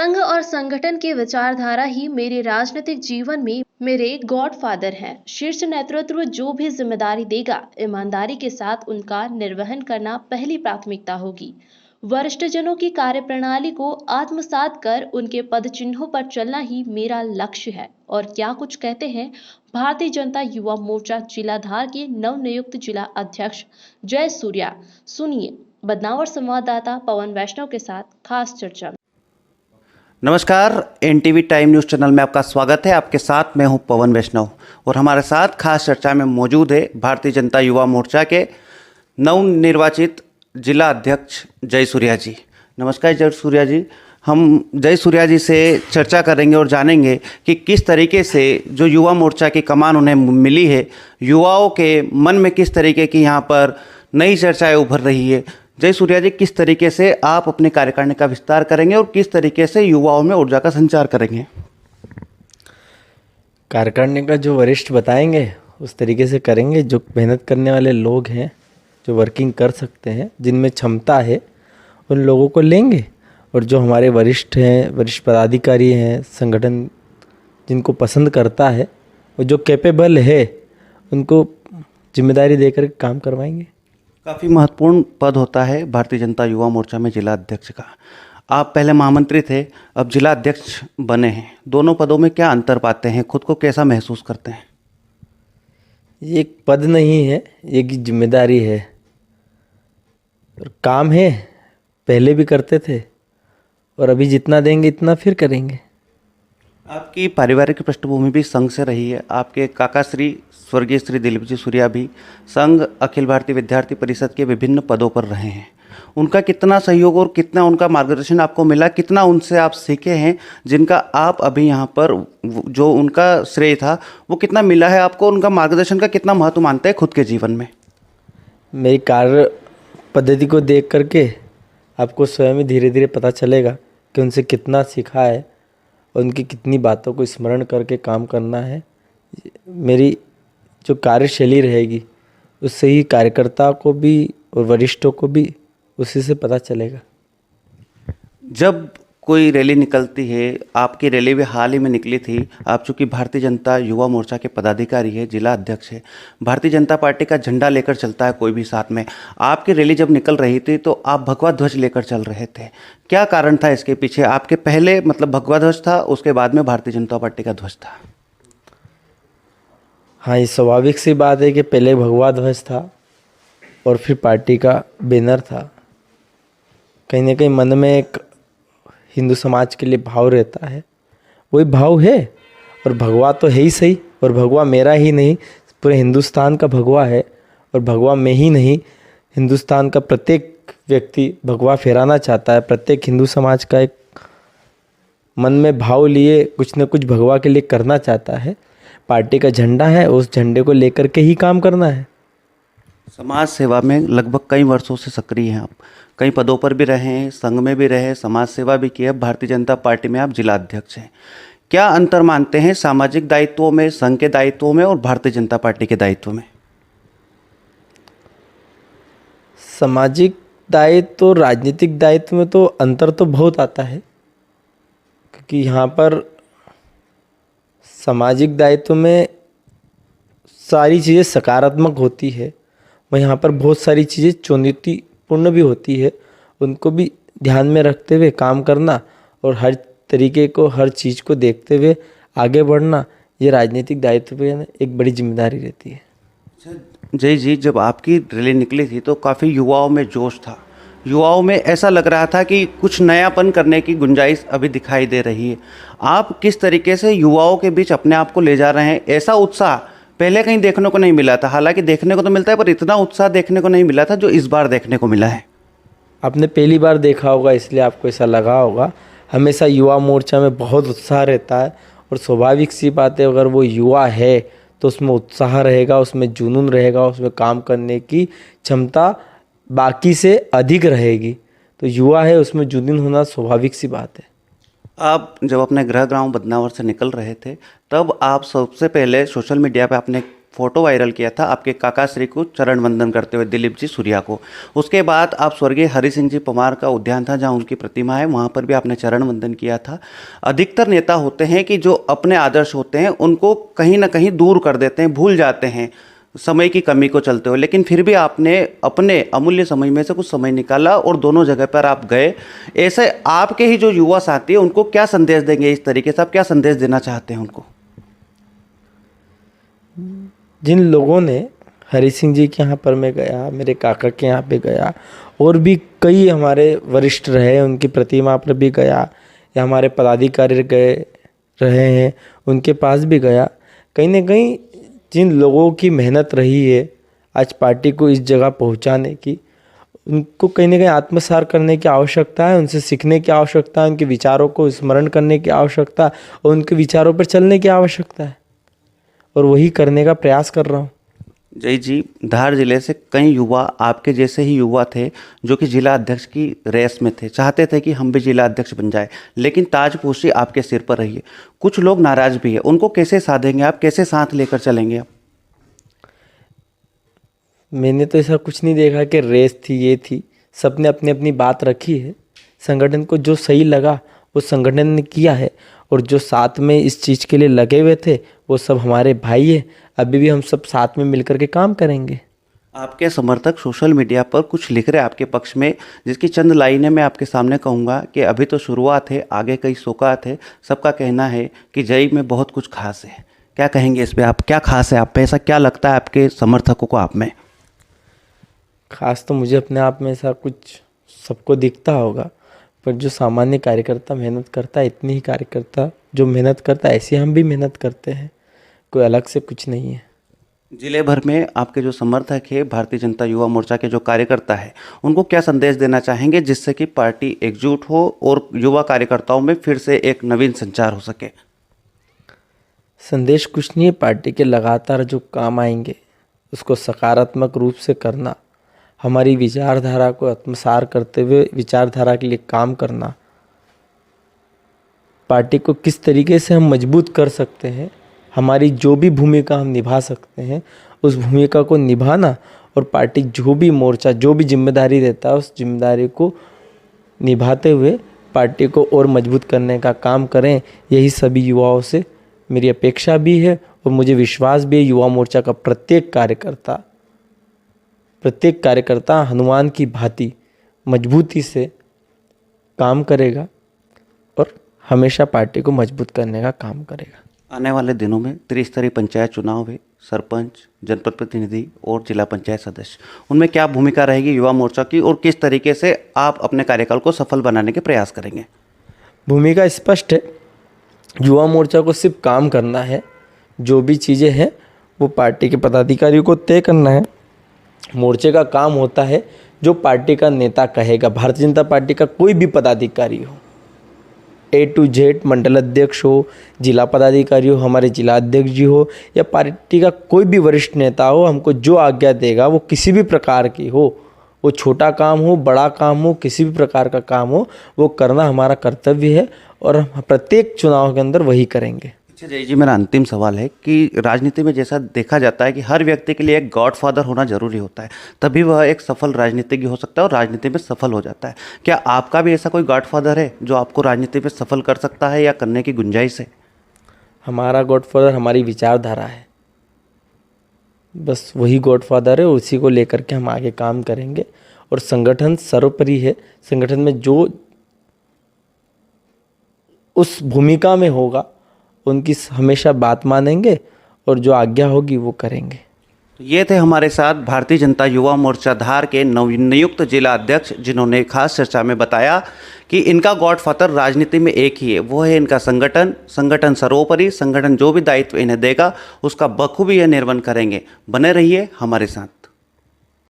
संघ और संगठन की विचारधारा ही मेरे राजनीतिक जीवन में मेरे गॉडफादर हैं। शीर्ष नेतृत्व जो भी जिम्मेदारी देगा, ईमानदारी के साथ उनका निर्वहन करना पहली प्राथमिकता होगी। वरिष्ठजनों की कार्यप्रणाली को आत्मसात कर उनके पद चिन्हों पर चलना ही मेरा लक्ष्य है। और क्या कुछ कहते हैं भारतीय जनता युवा मोर्चा जिला धार के नवनियुक्त जिला अध्यक्ष जय सूर्या। सुनिए बदनावर संवाददाता पवन वैष्णव के साथ खास चर्चा। नमस्कार, एनटीवी टाइम न्यूज़ चैनल में आपका स्वागत है। आपके साथ मैं हूं पवन वैष्णव और हमारे साथ खास चर्चा में मौजूद है भारतीय जनता युवा मोर्चा के नवनिर्वाचित जिला अध्यक्ष जय सूर्या जी। नमस्कार जय सूर्या जी। हम जय सूर्या जी से चर्चा करेंगे और जानेंगे कि किस तरीके से जो युवा मोर्चा की कमान उन्हें मिली है, युवाओं के मन में किस तरीके की यहाँ पर नई चर्चाएँ उभर रही है। जय सूर्या जी, किस तरीके से आप अपने कार्यकारिणी का विस्तार करेंगे और किस तरीके से युवाओं में ऊर्जा का संचार करेंगे? कार्यकारिणी का जो वरिष्ठ बताएंगे उस तरीके से करेंगे। जो मेहनत करने वाले लोग हैं, जो वर्किंग कर सकते हैं, जिनमें क्षमता है, उन लोगों को लेंगे। और जो हमारे वरिष्ठ हैं, वरिष्ठ पदाधिकारी हैं, संगठन जिनको पसंद करता है और जो कैपेबल है, उनको जिम्मेदारी देकर काम करवाएंगे। काफ़ी महत्वपूर्ण पद होता है भारतीय जनता युवा मोर्चा में जिला अध्यक्ष का। आप पहले महामंत्री थे, अब जिला अध्यक्ष बने हैं। दोनों पदों में क्या अंतर पाते हैं? खुद को कैसा महसूस करते हैं? ये एक पद नहीं है, ये एक जिम्मेदारी है और काम है। पहले भी करते थे और अभी जितना देंगे इतना फिर करेंगे। आपकी पारिवारिक पृष्ठभूमि भी संघ से रही है। आपके काका श्री स्वर्गीय श्री दिलीप जी सूर्या भी संघ अखिल भारतीय विद्यार्थी परिषद के विभिन्न पदों पर रहे हैं। उनका कितना सहयोग और कितना उनका मार्गदर्शन आपको मिला, कितना उनसे आप सीखे हैं, जिनका आप अभी यहाँ पर जो उनका श्रेय था वो कितना मिला है आपको? उनका मार्गदर्शन का कितना महत्व मानते हैं खुद के जीवन में? मेरी कार्य पद्धति को देख करके आपको स्वयं ही धीरे धीरे पता चलेगा कि उनसे कितना सीखा है और उनकी कितनी बातों को स्मरण करके काम करना है। मेरी जो कार्यशैली रहेगी उससे ही कार्यकर्ता को भी और वरिष्ठों को भी उसी से पता चलेगा। जब कोई रैली निकलती है, आपकी रैली भी हाल ही में निकली थी। आप चूँकि भारतीय जनता युवा मोर्चा के पदाधिकारी है, जिला अध्यक्ष है, भारतीय जनता पार्टी का झंडा लेकर चलता है कोई भी साथ में। आपकी रैली जब निकल रही थी तो आप भगवा ध्वज लेकर चल रहे थे। क्या कारण था इसके पीछे? आपके पहले भगवा ध्वज था, उसके बाद में भारतीय जनता पार्टी का ध्वज था। हाँ, ये स्वाभाविक सी बात है कि पहले भगवा ध्वज था और फिर पार्टी का बैनर था। कहीं ना कहीं मन में एक हिंदू समाज के लिए भाव रहता है, वही भाव है। और भगवा तो है ही सही, और भगवा मेरा ही नहीं, पूरे हिंदुस्तान का भगवा है। और भगवा में ही नहीं, हिंदुस्तान का प्रत्येक व्यक्ति भगवा फहराना चाहता है। प्रत्येक हिंदू समाज का एक मन में भाव लिए कुछ न कुछ भगवा के लिए करना चाहता है। पार्टी का झंडा है, उस झंडे को लेकर के ही काम करना है। समाज सेवा में लगभग कई वर्षों से सक्रिय हैं आप, कई पदों पर भी रहे हैं, संघ में भी रहे, समाज सेवा भी की है। भारतीय जनता पार्टी में आप जिला अध्यक्ष हैं। क्या अंतर मानते हैं सामाजिक दायित्वों में, संघ के दायित्वों में और भारतीय जनता पार्टी के दायित्व में? सामाजिक दायित्व और राजनीतिक दायित्व में तो अंतर तो बहुत आता है, क्योंकि यहाँ पर सामाजिक दायित्व में सारी चीज़ें सकारात्मक होती है, वह यहाँ पर बहुत सारी चीज़ें चुनौतीपूर्ण भी होती है। उनको भी ध्यान में रखते हुए काम करना और हर तरीके को, हर चीज़ को देखते हुए आगे बढ़ना, ये राजनीतिक दायित्व पे एक बड़ी जिम्मेदारी रहती है। जय जी, जब आपकी रैली निकली थी तो काफ़ी युवाओं में जोश था। युवाओं में ऐसा लग रहा था कि कुछ नयापन करने की गुंजाइश अभी दिखाई दे रही है। आप किस तरीके से युवाओं के बीच अपने आप को ले जा रहे हैं? ऐसा उत्साह पहले कहीं देखने को नहीं मिला था। हालांकि देखने को तो मिलता है, पर इतना उत्साह देखने को नहीं मिला था जो इस बार देखने को मिला है। आपने पहली बार देखा होगा इसलिए आपको ऐसा लगा होगा। हमेशा युवा मोर्चा में बहुत उत्साह रहता है और स्वाभाविक सी बात है, अगर वो युवा है तो उसमें उत्साह रहेगा, उसमें जुनून रहेगा, उसमें काम करने की क्षमता बाकी से अधिक रहेगी। तो युवा है, उसमें जुनून होना स्वाभाविक सी बात है। आप जब अपने गृह ग्राम बदनावर से निकल रहे थे तब आप सबसे पहले सोशल मीडिया पे आपने फोटो वायरल किया था आपके काका श्री को चरण वंदन करते हुए, दिलीप जी सूर्या को। उसके बाद आप स्वर्गीय हरि सिंह जी पवार का उद्यान था जहां उनकी प्रतिमा है, वहां पर भी आपने चरण वंदन किया था। अधिकतर नेता होते हैं कि जो अपने आदर्श होते हैं उनको कहीं ना कहीं दूर कर देते हैं, भूल जाते हैं समय की कमी को चलते हुए, लेकिन फिर भी आपने अपने अमूल्य समय में से कुछ समय निकाला और दोनों जगह पर आप गए। ऐसे आपके ही जो युवा साथी हैं उनको क्या संदेश देंगे, इस तरीके से आप क्या संदेश देना चाहते हैं उनको? जिन लोगों ने हरि सिंह जी के यहाँ पर मैं गया, मेरे काका के यहाँ पे गया, और भी कई हमारे वरिष्ठ रहे उनकी प्रतिमा पर भी गया, या हमारे पदाधिकारी गए रहे हैं उनके पास भी गया, कहीं ना कहीं जिन लोगों की मेहनत रही है आज पार्टी को इस जगह पहुंचाने की, उनको कहीं ना कहीं आत्मसार करने की आवश्यकता है, उनसे सीखने की आवश्यकता है, उनके विचारों को स्मरण करने की आवश्यकता है और उनके विचारों पर चलने की आवश्यकता है, और वही करने का प्रयास कर रहा हूँ। जय जी, धार जिले से कई युवा आपके जैसे ही युवा थे जो कि जिला अध्यक्ष की रेस में थे, चाहते थे कि हम भी जिला अध्यक्ष बन जाए, लेकिन ताजपोशी आपके सिर पर रही है। कुछ लोग नाराज भी है, उनको कैसे साधेंगे आप, कैसे साथ लेकर चलेंगे आप? मैंने तो ऐसा कुछ नहीं देखा कि रेस थी ये थी, सबने अपनी अपनी बात रखी है। संगठन को जो सही लगा वो संगठन ने किया है, और जो साथ में इस चीज़ के लिए लगे हुए थे वो सब हमारे भाई हैं। अभी भी हम सब साथ में मिलकर के काम करेंगे। आपके समर्थक सोशल मीडिया पर कुछ लिख रहे हैं आपके पक्ष में, जिसकी चंद लाइनें मैं आपके सामने कहूँगा कि अभी तो शुरुआत है, आगे कई सौगात है। सबका कहना है कि जय में बहुत कुछ खास है। क्या कहेंगे इस पे आप, क्या खास है आप पे, ऐसा क्या लगता है आपके समर्थकों को आप में? खास तो मुझे अपने आप में ऐसा कुछ सबको दिखता होगा, पर जो सामान्य कार्यकर्ता मेहनत करता है, इतनी ही कार्यकर्ता जो मेहनत करता है ऐसे हम भी मेहनत करते हैं, कोई अलग से कुछ नहीं है। जिले भर में आपके जो समर्थक है, भारतीय जनता युवा मोर्चा के जो कार्यकर्ता है, उनको क्या संदेश देना चाहेंगे जिससे कि पार्टी एकजुट हो और युवा कार्यकर्ताओं में फिर से एक नवीन संचार हो सके? संदेश कुछ नहीं है, पार्टी के लगातार जो काम आएंगे उसको सकारात्मक रूप से करना, हमारी विचारधारा को आत्मसार करते हुए विचारधारा के लिए काम करना, पार्टी को किस तरीके से हम मजबूत कर सकते हैं, हमारी जो भी भूमिका हम निभा सकते हैं उस भूमिका को निभाना, और पार्टी जो भी मोर्चा जो भी जिम्मेदारी देता है उस जिम्मेदारी को निभाते हुए पार्टी को और मजबूत करने का काम करें। यही सभी युवाओं से मेरी अपेक्षा भी है, और मुझे विश्वास भी है युवा मोर्चा का प्रत्येक कार्यकर्ता हनुमान की भांति मजबूती से काम करेगा और हमेशा पार्टी को मजबूत करने का काम करेगा। आने वाले दिनों में त्रिस्तरीय पंचायत चुनाव है, सरपंच, जनपद प्रतिनिधि और जिला पंचायत सदस्य, उनमें क्या भूमिका रहेगी युवा मोर्चा की और किस तरीके से आप अपने कार्यकाल को सफल बनाने के प्रयास करेंगे? भूमिका स्पष्ट है, युवा मोर्चा को सिर्फ काम करना है, जो भी चीज़ें हैं वो पार्टी के पदाधिकारियों को तय करना है। मोर्चे का काम होता है जो पार्टी का नेता कहेगा, भारतीय जनता पार्टी का कोई भी पदाधिकारी हो, A to Z मंडल अध्यक्ष हो, जिला पदाधिकारी हो, हमारे जिला अध्यक्ष जी हो, या पार्टी का कोई भी वरिष्ठ नेता हो, हमको जो आज्ञा देगा वो किसी भी प्रकार की हो, वो छोटा काम हो बड़ा काम हो, किसी भी प्रकार का काम हो, वो करना हमारा कर्तव्य है और हम प्रत्येक चुनाव के अंदर वही करेंगे। अच्छा जय जी, मेरा अंतिम सवाल है कि राजनीति में जैसा देखा जाता है कि हर व्यक्ति के लिए एक गॉडफादर होना जरूरी होता है, तभी वह एक सफल राजनीतिज्ञ हो सकता है और राजनीति में सफल हो जाता है। क्या आपका भी ऐसा कोई गॉडफादर है जो आपको राजनीति में सफल कर सकता है या करने की गुंजाइश है? हमारा गॉडफादर हमारी विचारधारा है, बस वही गॉडफादर है, उसी को लेकर के हम आगे काम करेंगे। और संगठन सर्वोपरि है, संगठन में जो उस भूमिका में होगा उनकी हमेशा बात मानेंगे और जो आज्ञा होगी वो करेंगे। तो ये थे हमारे साथ भारतीय जनता युवा मोर्चा धार के नवनियुक्त जिला अध्यक्ष, जिन्होंने खास चर्चा में बताया कि इनका गॉडफादर राजनीति में एक ही है, वो है इनका संगठन। संगठन सर्वोपरि, संगठन जो भी दायित्व इन्हें देगा उसका बखूबी ये निर्वहन करेंगे। बने रहिए हमारे साथ।